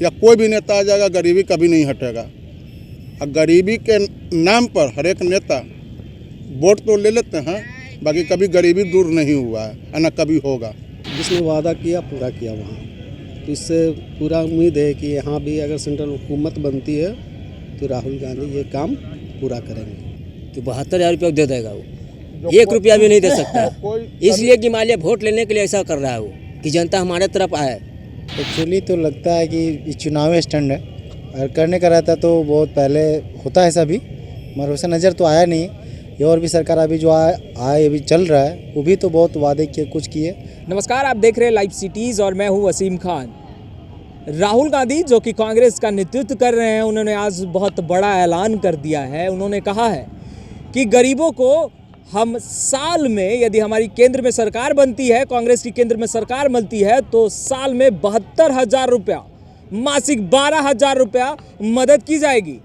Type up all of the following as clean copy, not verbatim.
या कोई भी नेता आ जाएगा, गरीबी कभी नहीं हटेगा। और गरीबी के नाम पर हर एक नेता वोट तो ले लेते हैं, बाकी कभी गरीबी दूर नहीं हुआ है, न कभी होगा। जिसने वादा किया पूरा किया वहाँ, तो इससे पूरा उम्मीद है कि यहाँ भी अगर सेंट्रल हुकूमत बनती है तो राहुल गांधी ये काम पूरा करेंगे। कि 72,000 रुपया दे देगा वो, 1 रुपया भी नहीं दे सकता। इसलिए कि मान लिया वोट लेने के लिए ऐसा कर रहा है वो, कि जनता हमारे तरफ आए। एक्चुअली तो लगता है कि चुनावी स्टैंड है, और करने का रहता तो बहुत पहले होता है सभी, मगर वैसे नज़र तो आया नहीं। ये और भी सरकार अभी जो आए अभी चल रहा है, वो भी तो बहुत वादे किए, कुछ किए। नमस्कार, आप देख रहे हैं लाइव सिटीज़ और मैं हूं वसीम खान। राहुल गांधी जो कि कांग्रेस का नेतृत्व कर रहे हैं, उन्होंने आज बहुत बड़ा ऐलान कर दिया है। उन्होंने कहा है कि गरीबों को हम साल में, यदि हमारी केंद्र में सरकार बनती है, कांग्रेस की केंद्र में सरकार बनती है, तो साल में 72,000 रुपया, मासिक 12,000 रुपया मदद की जाएगी।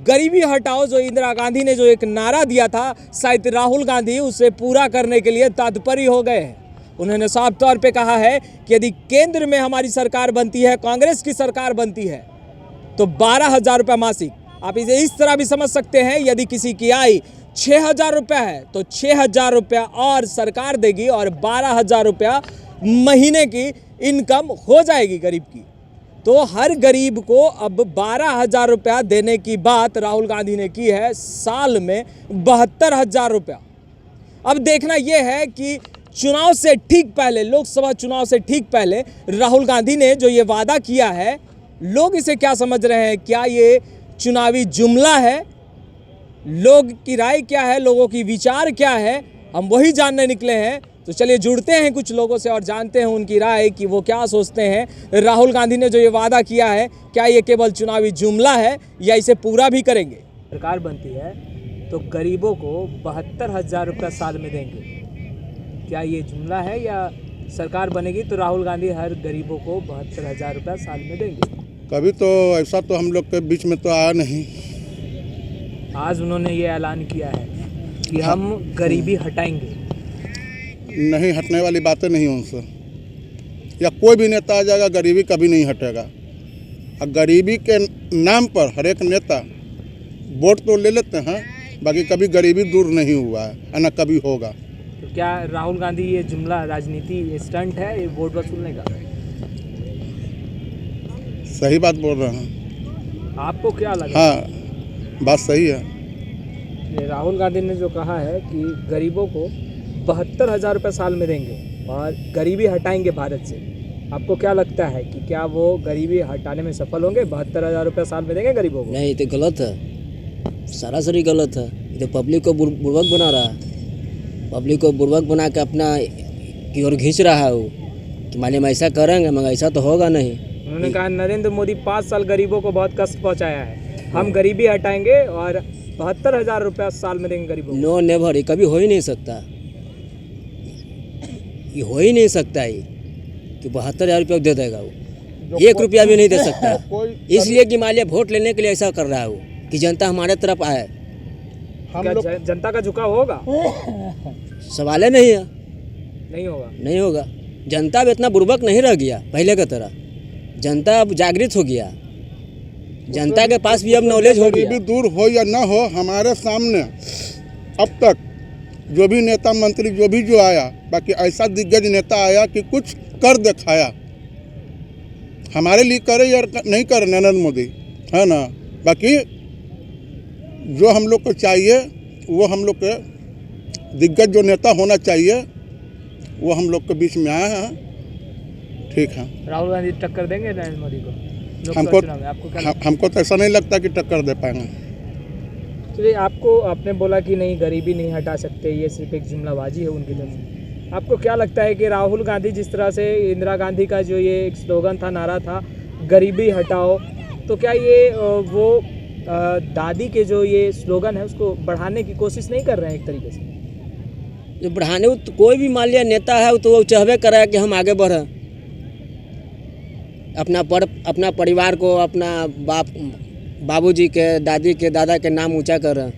गरीबी हटाओ जो इंदिरा गांधी ने जो एक नारा दिया था, शायद राहुल गांधी उसे पूरा करने के लिए तत्पर हो गए हैं। उन्होंने साफ तौर पे कहा है कि यदि केंद्र में हमारी सरकार बनती है, कांग्रेस की सरकार बनती है, तो 12,000 रुपया मासिक। आप इसे इस तरह भी समझ सकते हैं, यदि किसी की आय 6,000 रुपया है तो 6,000 रुपया और सरकार देगी और 12,000 रुपया महीने की इनकम हो जाएगी गरीब की। तो हर गरीब को अब 12,000 रुपया देने की बात राहुल गांधी ने की है, साल में 72,000 रुपया। अब देखना यह है कि चुनाव से ठीक पहले, लोकसभा चुनाव से ठीक पहले राहुल गांधी ने जो ये वादा किया है, लोग इसे क्या समझ रहे हैं? क्या ये चुनावी जुमला है? लोग की राय क्या है, लोगों की विचार क्या है, हम वही जानने निकले हैं। तो चलिए जुड़ते हैं कुछ लोगों से और जानते हैं उनकी राय कि वो क्या सोचते हैं। राहुल गांधी ने जो ये वादा किया है, क्या ये केवल चुनावी जुमला है या इसे पूरा भी करेंगे? सरकार बनती है तो गरीबों को 72,000 रुपया साल में देंगे, क्या ये जुमला है या सरकार बनेगी तो राहुल गांधी हर गरीबों को 72,000 रुपया साल में देंगे? कभी तो ऐसा तो हम लोग के बीच में तो आया नहीं। आज उन्होंने ये ऐलान किया है कि हम गरीबी हटाएंगे। नहीं, हटने वाली बातें नहीं उनसे। या कोई भी नेता आ जाएगा, गरीबी कभी नहीं हटेगा। और गरीबी के नाम पर हर एक नेता वोट तो ले लेते हैं, बाकी कभी गरीबी दूर नहीं हुआ है, न कभी होगा। तो क्या राहुल गांधी ये जुमला राजनीति स्टंट है, ये वोट वसूलने का? सही बात बोल रहे हैं। आपको क्या लगा? हाँ, बात सही है। ये राहुल गांधी ने जो कहा है कि गरीबों को 72,000 रुपये साल में देंगे और गरीबी हटाएंगे भारत से, आपको क्या लगता है कि क्या वो गरीबी हटाने में सफल होंगे? 72,000 रुपये साल में देंगे गरीबों को? नहीं, तो गलत है, सरासरी गलत है। ये तो पब्लिक को बुर्बक बना रहा है, पब्लिक को बुर्बक बना के अपना की ओर खींच रहा है वो, कि मान लीजिए ऐसा करेंगे, मगर ऐसा तो होगा नहीं। उन्होंने कहा नरेंद्र मोदी 5 साल गरीबों को बहुत कष्ट पहुंचाया है, हम गरीबी हटाएंगे और 72,000 रुपया साल में देंगे गरीबों को। नो नेवर, ये कभी हो ही नहीं सकता, ये हो ही नहीं सकता ये कि 72,000 रुपया दे देगा वो, 1 रुपया भी नहीं दे सकता। इसलिए कि मान लिया वोट लेने के लिए ऐसा कर रहा है वो, कि जनता हमारे तरफ आए। क्या जनता का झुकाव होगा? सवाल नहीं है, नहीं होगा, नहीं होगा। जनता अब इतना बुर्बक नहीं रह गया पहले की तरह, जनता अब जागृत हो गया, जनता के पास भी अब नॉलेज हो गया। गरीबी दूर हो या ना हो, हमारे सामने अब तक जो भी नेता मंत्री जो आया, बाकी ऐसा दिग्गज नेता आया कि कुछ कर दिखाया। हमारे लिए करे या नहीं करे नरेंद्र मोदी, है ना। बाकी जो हम लोग को चाहिए, वो हम लोग के दिग्गज जो नेता होना चाहिए, वो हम लोग के बीच में आए हैं। ठीक है, राहुल गांधी टक्कर देंगे नरेंद्र मोदी को? हमको तो ऐसा नहीं लगता कि टक्कर दे पाएंगे। चलिए, आपने बोला कि नहीं, गरीबी नहीं हटा सकते, ये सिर्फ एक जुमलाबाजी है उनकी तरफ से। आपको क्या लगता है कि राहुल गांधी जिस तरह से इंदिरा गांधी का जो ये एक स्लोगन था, नारा था, गरीबी हटाओ, तो क्या ये वो दादी के जो ये स्लोगन है उसको बढ़ाने की कोशिश नहीं कर रहे हैं एक तरीके से? जो बढ़ाने, तो कोई भी मान लिया नेता है तो वो चाहबे कर रहा है कि हम आगे बढ़ें, अपना परिवार को, अपना बाबूजी के, दादी के, दादा के नाम ऊंचा कर रहे हैं।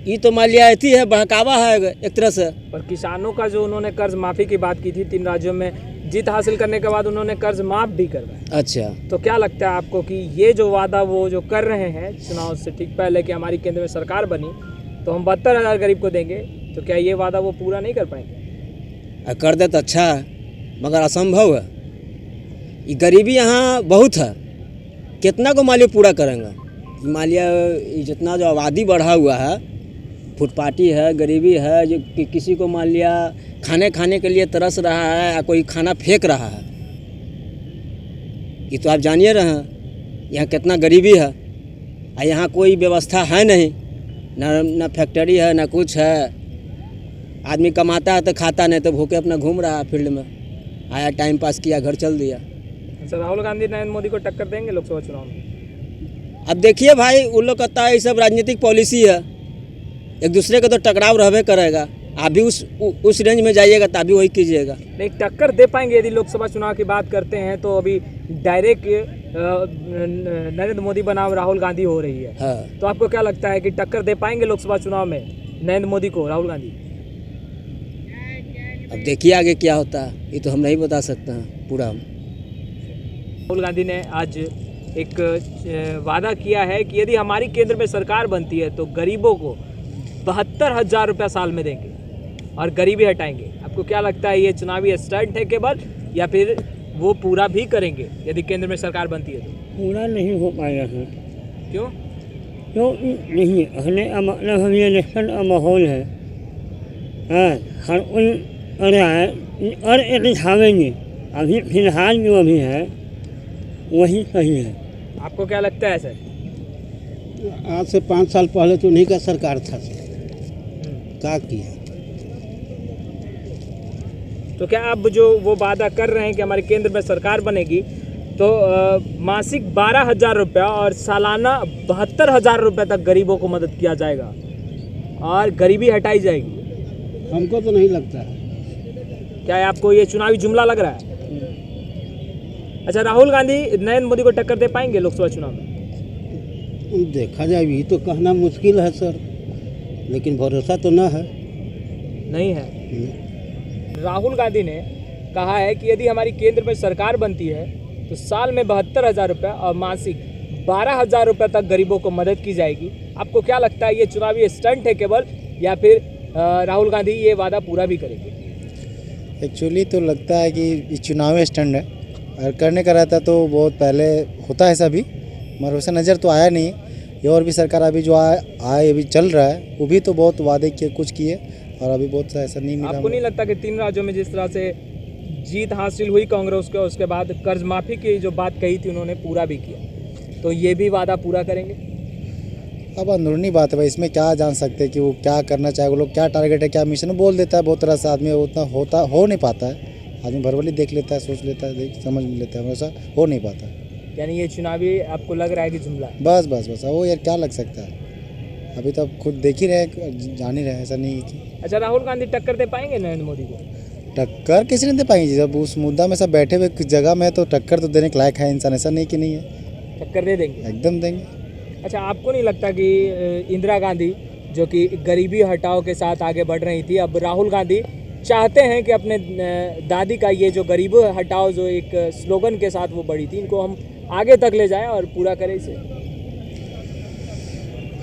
ये तो मान लिया ऐसी है, बहकावा है एक तरह से। पर किसानों का जो उन्होंने कर्ज माफ़ी की बात की थी, 3 राज्यों में जीत हासिल करने के बाद उन्होंने कर्ज माफ भी करवाया। अच्छा, तो क्या लगता है आपको कि ये जो वादा वो जो कर रहे हैं चुनाव से ठीक पहले कि हमारी केंद्र में सरकार बनी तो हम 72,000 गरीब को देंगे, तो क्या ये वादा वो पूरा नहीं कर पाएंगे? कर दे तो अच्छा है, मगर असंभव है। ये गरीबी यहाँ बहुत है, कितना को मालिक पूरा करेंगे? मान लिया जितना जो आबादी बढ़ा हुआ है, फुटपाटी है, गरीबी है, जो किसी को मान लिया खाने के लिए तरस रहा है या कोई खाना फेंक रहा है, ये तो आप जानिए रहे हैं यहाँ कितना गरीबी है। और यहाँ कोई व्यवस्था है नहीं, ना फैक्ट्री है ना कुछ है। आदमी कमाता है तो खाता नहीं, तो भूखे अपना घूम रहा है फील्ड में, आया टाइम पास किया, घर चल दिया। अच्छा, राहुल गांधी नरेंद्र मोदी को टक्कर देंगे लोकसभा चुनाव में? अब देखिए भाई, उन लोग कहता है ये सब राजनीतिक पॉलिसी है, एक दूसरे का तो टकराव रहबे करेगा। आप भी उस रेंज में जाइएगा तो आप भी वही कीजिएगा। नहीं, टक्कर दे पाएंगे? यदि लोकसभा चुनाव की बात करते हैं तो अभी डायरेक्ट नरेंद्र मोदी बनाम राहुल गांधी हो रही है। हाँ। तो आपको क्या लगता है कि टक्कर दे पाएंगे लोकसभा चुनाव में नरेंद्र मोदी को राहुल गांधी? अब देखिए आगे क्या होता है, ये तो हम नहीं बता सकते हैं पूरा। राहुल गांधी ने आज एक वादा किया है कि यदि हमारी केंद्र में सरकार बनती है तो गरीबों को 72,000 रुपया साल में देंगे और गरीबी हटाएंगे। आपको क्या लगता है, ये चुनावी स्टंट है केवल, या फिर वो पूरा भी करेंगे यदि केंद्र में सरकार बनती है तो? पूरा नहीं हो पाएगा सर। क्यों? क्यों नहीं? मतलब हम ये इलेक्शन का माहौल है, हाँ, हर कोई रहा है और एक दिखावेंगे। अभी फिलहाल जो अभी है वही सही है। आपको क्या लगता है सर? आज से 5 साल पहले तो नहीं का सरकार था सर, क्या किया? तो क्या अब जो वो वादा कर रहे हैं कि हमारे केंद्र में सरकार बनेगी तो मासिक 12,000 रुपया और सालाना 72,000 रुपये तक गरीबों को मदद किया जाएगा और गरीबी हटाई जाएगी? हमको तो नहीं लगता है। क्या आपको ये चुनावी जुमला लग रहा है? अच्छा, राहुल गांधी नरेंद्र मोदी को टक्कर दे पाएंगे लोकसभा चुनाव में? देखा जाए, भी तो कहना मुश्किल है सर, लेकिन भरोसा तो ना है। नहीं है। राहुल गांधी ने कहा है कि यदि हमारी केंद्र में सरकार बनती है तो साल में 72,000 रुपये और मासिक 12,000 रुपये तक गरीबों को मदद की जाएगी। आपको क्या लगता है, ये चुनावी स्टंट है केवल, या फिर राहुल गांधी ये वादा पूरा भी करेंगे? एक्चुअली तो लगता है कि ये चुनावी स्टंट है, और करने का रहता तो बहुत पहले होता है सभी, मगर वैसे नज़र तो आया नहीं। ये और भी सरकार अभी जो आए अभी चल रहा है, वो भी तो बहुत वादे किए, कुछ किए, और अभी बहुत ऐसा नहीं मिला। आपको नहीं लगता कि 3 राज्यों में जिस तरह से जीत हासिल हुई कांग्रेस को, उसके बाद कर्ज माफी की जो बात कही थी उन्होंने पूरा भी किया, तो ये भी वादा पूरा करेंगे? अब अंदरूनी बात है भाई, इसमें क्या जान सकते हैं कि वो क्या करना चाहे, वो लोग क्या टारगेट है, क्या मिशन है, बोल देता है बहुत तरह से। आदमी उतना हो नहीं पाता है, आदमी भरवली देख लेता है, सोच लेता है, समझ लेता है, वैसा हो नहीं पाता। यानी ये चुनावी आपको लग रहा है कि जुमला? बस वो यार क्या लग सकता है, अभी तो आप खुद देख ही रहे, जान ही रहे, ऐसा नहीं है कि। अच्छा, राहुल गांधी टक्कर दे पाएंगे नरेंद्र मोदी को? टक्कर किसी नहीं दे पाएंगे, जब उस मुद्दा में सब बैठे हुए जगह में, तो टक्कर तो देने के लायक है इंसान, ऐसा नहीं कि नहीं है, टक्कर दे देंगे? एकदम देंगे। अच्छा, आपको नहीं लगता कि इंदिरा गांधी जो कि गरीबी हटाओ के साथ आगे बढ़ रही थी, अब राहुल गांधी चाहते हैं कि अपने दादी का ये जो गरीबी हटाओ जो एक स्लोगन के साथ वो बढ़ी थी, इनको हम आगे तक ले जाएं और पूरा करें इसे?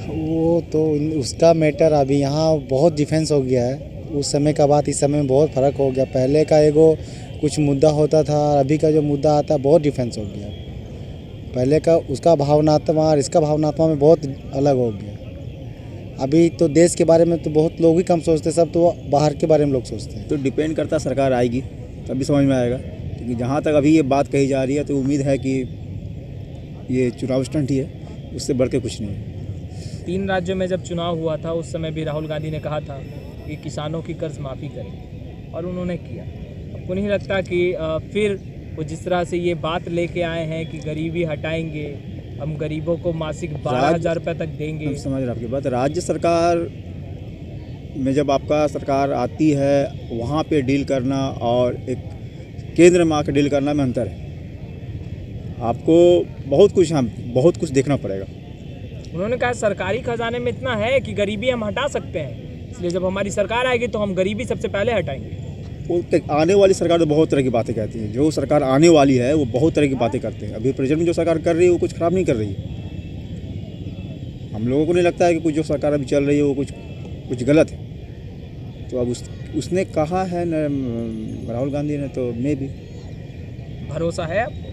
वो तो उसका मैटर अभी यहाँ बहुत डिफेंस हो गया है, उस समय का बात इस समय में बहुत फ़र्क हो गया। पहले का एगो कुछ मुद्दा होता था, अभी का जो मुद्दा आता है बहुत डिफेंस हो गया। पहले का उसका भावनात्मक और इसका भावनात्मक में बहुत अलग हो गया। अभी तो देश के बारे में तो बहुत लोग ही कम सोचते, सब तो बाहर के बारे में लोग सोचते हैं। तो डिपेंड करता सरकार आएगी तभी समझ में आएगा, क्योंकि जहाँ तक अभी ये बात कही जा रही है तो उम्मीद है कि ये चुनाव स्टंट ही है, उससे बढ़ के कुछ नहीं है। 3 राज्यों में जब चुनाव हुआ था उस समय भी राहुल गांधी ने कहा था कि किसानों की कर्ज माफ़ी करेंगे, और उन्होंने किया। आपको नहीं लगता कि फिर वो जिस तरह से ये बात लेके आए हैं कि गरीबी हटाएंगे, हम गरीबों को मासिक 12,000 रुपये तक देंगे? हम समझ रहे आपकी बात। राज्य सरकार में जब आपका सरकार आती है, वहाँ पे डील करना और एक केंद्र में आकर डील करना में अंतर है। आपको बहुत कुछ देखना पड़ेगा। उन्होंने कहा सरकारी खजाने में इतना है कि गरीबी हम हटा सकते हैं, इसलिए जब हमारी सरकार आएगी तो हम गरीबी सबसे पहले हटाएंगे। आने वाली सरकार तो बहुत तरह की बातें कहती है। जो सरकार आने वाली है वो बहुत तरह की बातें करते हैं। अभी प्रेजेंट में जो सरकार कर रही है वो कुछ ख़राब नहीं कर रही है। हम लोगों को नहीं लगता है कि कुछ जो सरकार अभी चल रही है वो कुछ गलत है। तो अब उसने कहा है न राहुल गांधी ने, तो मैं भी भरोसा है आपको?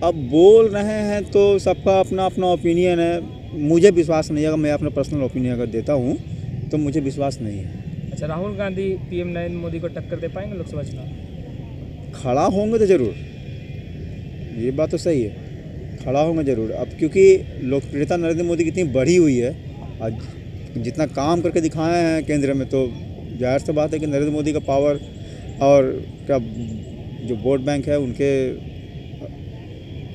अब बोल रहे हैं तो सबका अपना अपना ओपिनियन है। मुझे विश्वास नहीं है। अगर मैं अपना पर्सनल ओपिनियन अगर देता हूँ तो मुझे विश्वास नहीं है। अच्छा, राहुल गांधी पीएम नरेंद्र मोदी को टक्कर दे पाएंगे लोकसभा चुनाव? खड़ा होंगे तो ज़रूर, ये बात तो सही है, खड़ा होंगे ज़रूर। अब क्योंकि लोकप्रियता नरेंद्र मोदी की इतनी बढ़ी हुई है, आज जितना काम करके दिखाए हैं केंद्र में, तो जाहिर सी बात है कि नरेंद्र मोदी का पावर और क्या जो वोट बैंक है उनके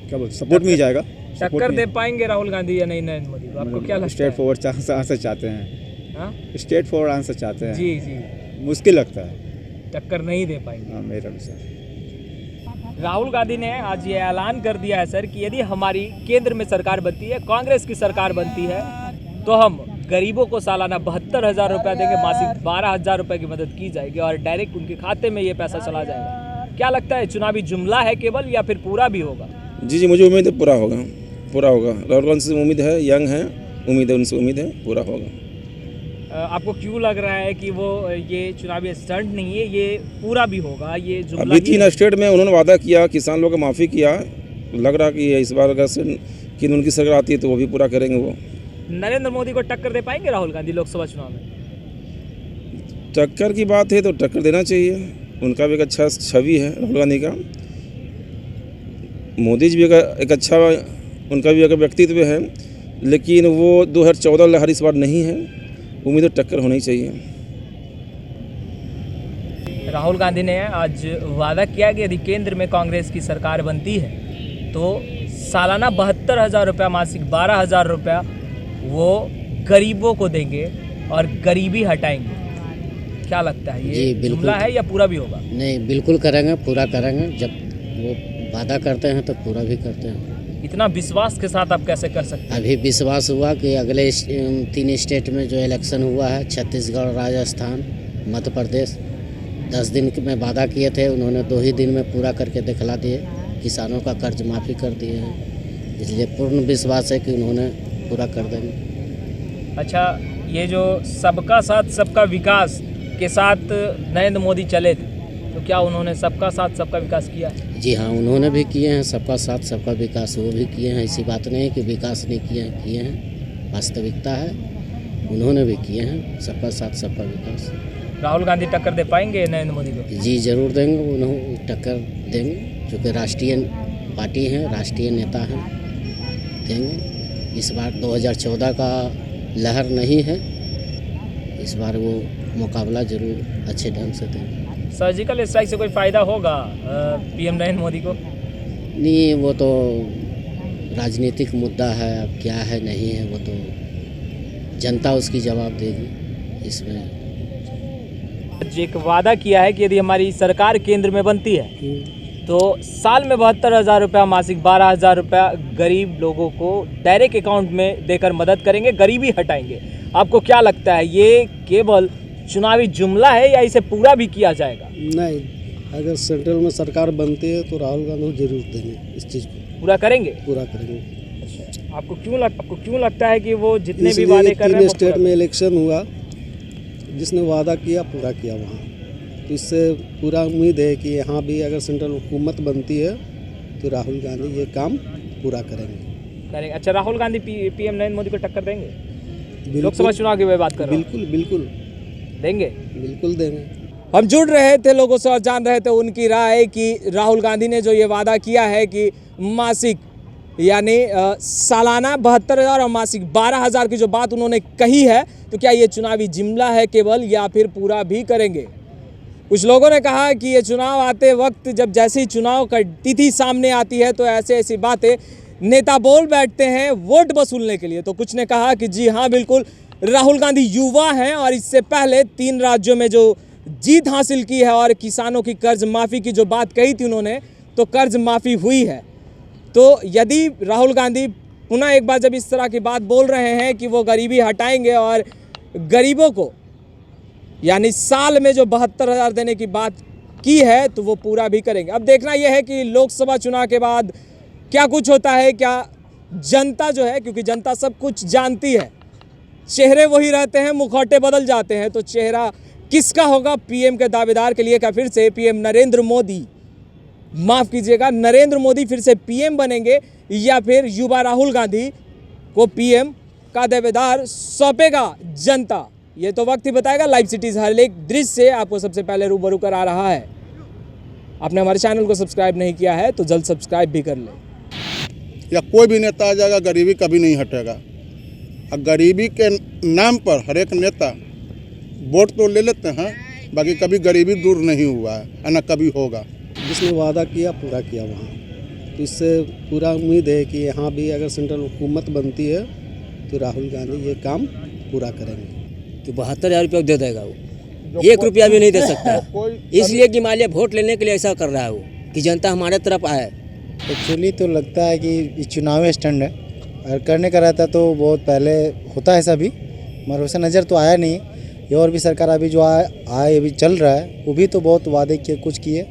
क्या बोलते सपोर्ट में ही जाएगा। टक्कर दे पाएंगे राहुल गांधी या नहीं नरेंद्र मोदी को? आपको क्या लगता है? स्ट्रेट फॉरवर्ड आंसर चाहते हैं। हाँ? स्ट्रेट फॉरवर्ड आंसर चाहते हैं। जी जी, मुश्किल लगता है। टक्कर नहीं दे पाएंगे। हाँ, मेरे अनुसार। राहुल गांधी ने आज ये ऐलान कर दिया है सर कि यदि हमारी केंद्र में सरकार बनती है, कांग्रेस की सरकार बनती है, तो हम गरीबों को सालाना 72,000 रुपया देंगे, मासिक 12,000 रुपये की मदद की जाएगी और डायरेक्ट उनके खाते में ये पैसा चला जाएगा। क्या लगता है, चुनावी जुमला है केवल या फिर पूरा भी होगा? जी, मुझे उम्मीद है पूरा होगा। राहुल गांधी से उम्मीद है, यंग है, उम्मीद है, उनसे उम्मीद है पूरा होगा। आपको क्यों लग रहा है कि वो ये चुनावी स्टंट नहीं है, ये पूरा भी होगा? ये जुमला अभी 3 स्टेट में उन्होंने वादा किया, किसान लोगों को माफ़ी किया। लग रहा कि इस बार अगर कि उनकी सरकार आती है तो वो भी पूरा करेंगे। वो नरेंद्र मोदी को टक्कर दे पाएंगे राहुल गांधी लोकसभा चुनाव में? टक्कर की बात है तो टक्कर देना चाहिए। उनका भी एक अच्छा छवि है राहुल गांधी का। मोदी जी भी एक अच्छा, उनका भी एक व्यक्तित्व है, लेकिन वो 2014 लहर इस बार नहीं है। उम्मीद है टक्कर होनी चाहिए। राहुल गांधी ने आज वादा किया कि यदि केंद्र में कांग्रेस की सरकार बनती है तो सालाना 72,000 रुपया, मासिक 12,000 रुपया वो गरीबों को देंगे और गरीबी हटाएंगे। क्या लगता है, ये जुमला है या पूरा भी होगा? नहीं, बिल्कुल करेंगे, पूरा करेंगे। जब वो वादा करते हैं तो पूरा भी करते हैं। इतना विश्वास के साथ आप कैसे कर सकते हैं? अभी विश्वास हुआ कि अगले 3 स्टेट में जो इलेक्शन हुआ है, छत्तीसगढ़, राजस्थान, मध्य प्रदेश, 10 दिन में वादा किए थे, उन्होंने 2 ही दिन में पूरा करके दिखला दिए। किसानों का कर्ज माफ़ी कर दिए हैं, इसलिए पूर्ण विश्वास है कि उन्होंने पूरा कर देंगे। अच्छा, ये जो सबका साथ सबका विकास के साथ नरेंद्र मोदी चले थे, तो क्या उन्होंने सबका साथ सबका विकास किया है? जी हाँ, उन्होंने भी किए हैं सबका साथ सबका विकास, वो भी किए हैं। ऐसी बात नहीं है कि विकास नहीं किए हैं, वास्तविकता है, उन्होंने भी किए हैं सबका साथ सबका विकास। राहुल गांधी टक्कर दे पाएंगे नरेंद्र मोदी को? जी ज़रूर देंगे, उन्हें टक्कर देंगे, क्योंकि राष्ट्रीय पार्टी हैं, राष्ट्रीय नेता हैं, देंगे। इस बार 2014 का लहर नहीं है, इस बार वो मुकाबला जरूर अच्छे ढंग से देंगे। सर्जिकल स्ट्राइक से कोई फ़ायदा होगा पीएम नरेंद्र मोदी को? नहीं, वो तो राजनीतिक मुद्दा है, अब क्या है नहीं है वो तो जनता उसकी जवाब देगी। इसमें एक वादा किया है कि यदि हमारी सरकार केंद्र में बनती है तो साल में 72,000 रुपया, मासिक 12,000 रुपया गरीब लोगों को डायरेक्ट अकाउंट में देकर मदद करेंगे, गरीबी हटाएंगे। आपको क्या लगता है, ये केवल चुनावी जुमला है या इसे पूरा भी किया जाएगा? नहीं, अगर सेंट्रल में सरकार बनती है तो राहुल गांधी जरूर देंगे, इस चीज़ को पूरा करेंगे। पूरा करेंगे। आपको क्यों लगता है कि वो जितने भी वादे कर रहे हैं? 3 स्टेट में इलेक्शन हुआ, जिसने वादा किया पूरा किया वहाँ, तो इससे पूरा उम्मीद है कि यहाँ भी अगर सेंट्रल हुकूमत बनती है तो राहुल गांधी ये काम पूरा करेंगे। अच्छा, राहुल गांधी पीएम नरेंद्र मोदी को टक्कर देंगे लोकसभा चुनाव की बात कर रहा हूं? बिल्कुल बिल्कुल देंगे, बिल्कुल देंगे। हम जुड़ रहे थे लोगों से और जान रहे थे उनकी राय कि राहुल गांधी ने जो ये वादा किया है कि मासिक यानी सालाना 72,000 और मासिक 12,000 की जो बात उन्होंने कही है, तो क्या ये चुनावी जुमला है केवल या फिर पूरा भी करेंगे? कुछ लोगों ने कहा कि ये चुनाव आते वक्त जब जैसे ही चुनाव का तिथि सामने आती है तो ऐसी बातें नेता बोल बैठते हैं वोट वसूलने के लिए। तो कुछ ने कहा कि जी हाँ, बिल्कुल, राहुल गांधी युवा हैं और इससे पहले 3 राज्यों में जो जीत हासिल की है और किसानों की कर्ज माफ़ी की जो बात कही थी उन्होंने, तो कर्ज माफ़ी हुई है। तो यदि राहुल गांधी पुनः एक बार जब इस तरह की बात बोल रहे हैं कि वो गरीबी हटाएंगे और गरीबों को यानी साल में जो 72,000 देने की बात की है तो वो पूरा भी करेंगे। अब देखना यह है कि लोकसभा चुनाव के बाद क्या कुछ होता है, क्या जनता जो है, क्योंकि जनता सब कुछ जानती है, चेहरे वही रहते हैं, मुखौटे बदल जाते हैं, तो चेहरा किसका होगा पीएम के दावेदार के लिए? क्या फिर से पीएम नरेंद्र मोदी, माफ़ कीजिएगा, नरेंद्र मोदी फिर से पीएम बनेंगे या फिर युवा राहुल गांधी को पीएम का दावेदार सौंपेगा जनता? ये तो वक्त ही बताएगा। लाइव सिटीज़ हर एक दृश्य से आपको सबसे पहले रूबरू कर आ रहा है। आपने हमारे चैनल को सब्सक्राइब नहीं किया है तो जल्द सब्सक्राइब भी कर लें। या कोई भी नेता आ जाएगा, गरीबी कभी नहीं हटेगा। और गरीबी के नाम पर हर एक नेता वोट तो ले लेते हैं, बाकी कभी गरीबी दूर नहीं हुआ है और न कभी होगा। जिसने वादा किया पूरा किया वहाँ, तो इससे पूरा उम्मीद है कि यहाँ भी अगर सेंट्रल हुकूमत बनती है तो राहुल गांधी ये काम पूरा करेंगे। कि 72,000 रुपया दे देगा वो, 1 रुपया भी नहीं दे सकता, इसलिए कि मान लिया वोट लेने के लिए ऐसा कर रहा है वो कि जनता हमारे तरफ आए। एक्चुअली तो लगता है कि ये चुनावी स्टैंड है, और करने का रहता तो बहुत पहले होता है ऐसा भी, मगर वैसे नज़र तो आया नहीं। ये और भी सरकार अभी जो आए अभी चल रहा है, वो भी तो बहुत वादे किए, कुछ किए